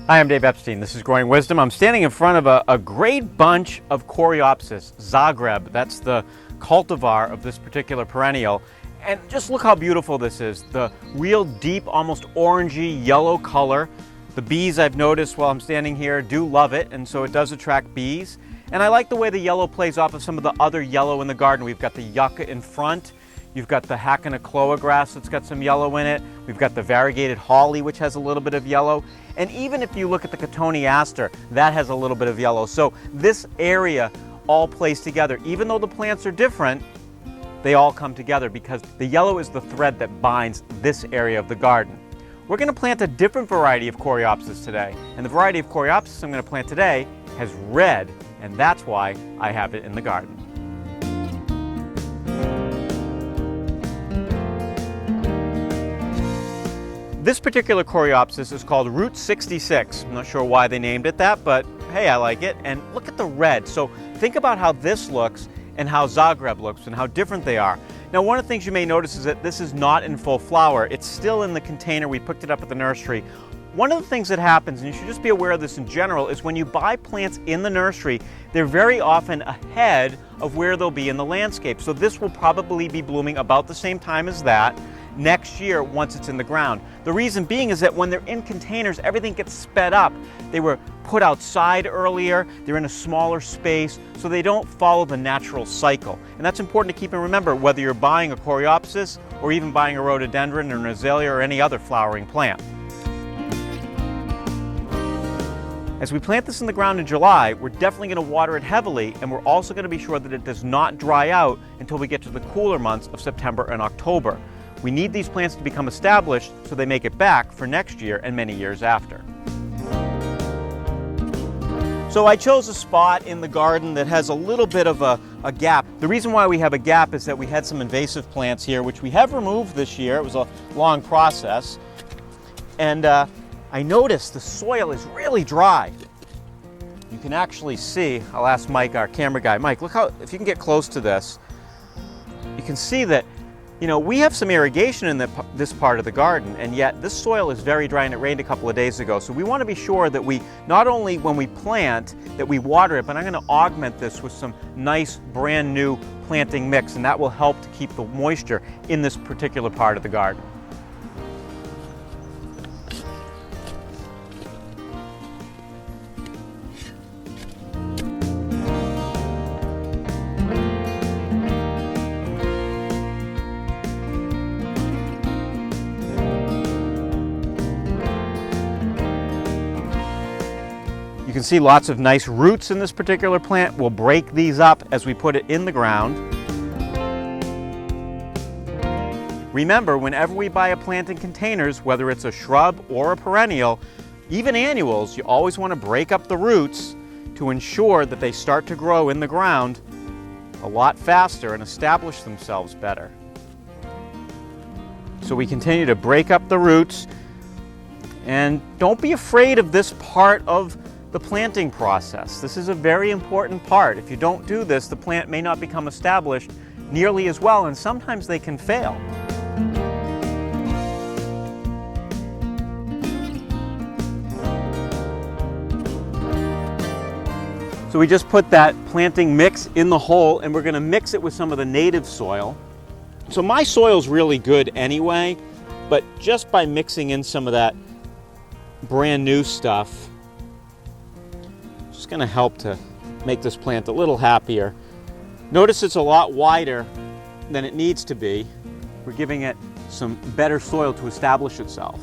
Hi, I'm Dave Epstein. This is Growing Wisdom. I'm standing in front of a great bunch of Coreopsis, Zagreb. That's the cultivar of this particular perennial. And just look how beautiful this is. The real deep, almost orangey yellow color. The bees, I've noticed while I'm standing here, do love it, and so it does attract bees. And I like the way the yellow plays off of some of the other yellow in the garden. We've got the Yucca in front. You've got the Hackana grass that's got some yellow in it. We've got the Variegated Holly, which has a little bit of yellow. And even if you look at the Cotone aster, that has a little bit of yellow. So this area all plays together. Even though the plants are different, they all come together because the yellow is the thread that binds this area of the garden. We're going to plant a different variety of Coreopsis today. And the variety of Coreopsis I'm going to plant today has red, and that's why I have it in the garden. This particular Coreopsis is called Route 66. I'm not sure why they named it that, but hey, I like it. And look at the red. So think about how this looks and how Zagreb looks and how different they are. Now, one of the things you may notice is that this is not in full flower. It's still in the container. We picked it up at the nursery. One of the things that happens, and you should just be aware of this in general, is when you buy plants in the nursery, they're very often ahead of where they'll be in the landscape. So this will probably be blooming about the same time as that next year once it's in the ground. The reason being is that when they're in containers, everything gets sped up. They were put outside earlier, they're in a smaller space, so they don't follow the natural cycle. And that's important to keep in remember whether you're buying a Coreopsis or even buying a rhododendron or an azalea or any other flowering plant. As we plant this in the ground in July, we're definitely going to water it heavily, and we're also going to be sure that it does not dry out until we get to the cooler months of September and October. We need these plants to become established so they make it back for next year and many years after. So I chose a spot in the garden that has a little bit of a gap. The reason why we have a gap is that we had some invasive plants here, which we have removed this year. It was a long process. And I noticed the soil is really dry. You can actually see, I'll ask Mike, our camera guy. Mike, look how, if you can get close to this, you can see that, you know, we have some irrigation in this part of the garden, and yet this soil is very dry, and it rained a couple of days ago. So we want to be sure that we, not only when we plant, that we water it, but I'm going to augment this with some nice brand new planting mix, and that will help to keep the moisture in this particular part of the garden. You can see lots of nice roots in this particular plant. We'll break these up as we put it in the ground. Remember, whenever we buy a plant in containers, whether it's a shrub or a perennial, even annuals, you always want to break up the roots to ensure that they start to grow in the ground a lot faster and establish themselves better. So we continue to break up the roots, and don't be afraid of this part of the planting process. This is a very important part. If you don't do this, the plant may not become established nearly as well, and sometimes they can fail. So we just put that planting mix in the hole, and we're going to mix it with some of the native soil. So my soil's really good anyway, but just by mixing in some of that brand new stuff, it's going to help to make this plant a little happier. Notice it's a lot wider than it needs to be. We're giving it some better soil to establish itself.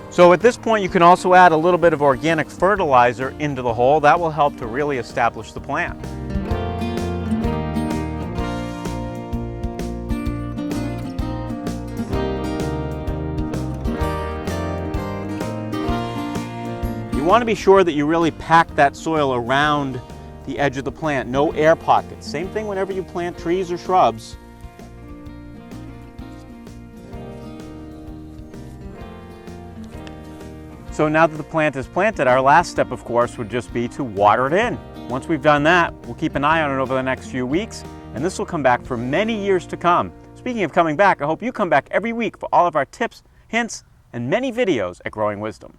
So at this point, you can also add a little bit of organic fertilizer into the hole. That will help to really establish the plant. You want to be sure that you really pack that soil around the edge of the plant. No air pockets. Same thing whenever you plant trees or shrubs. So now that the plant is planted, our last step, of course, would just be to water it in. Once we've done that, we'll keep an eye on it over the next few weeks, and this will come back for many years to come. Speaking of coming back, I hope you come back every week for all of our tips, hints, and many videos at Growing Wisdom.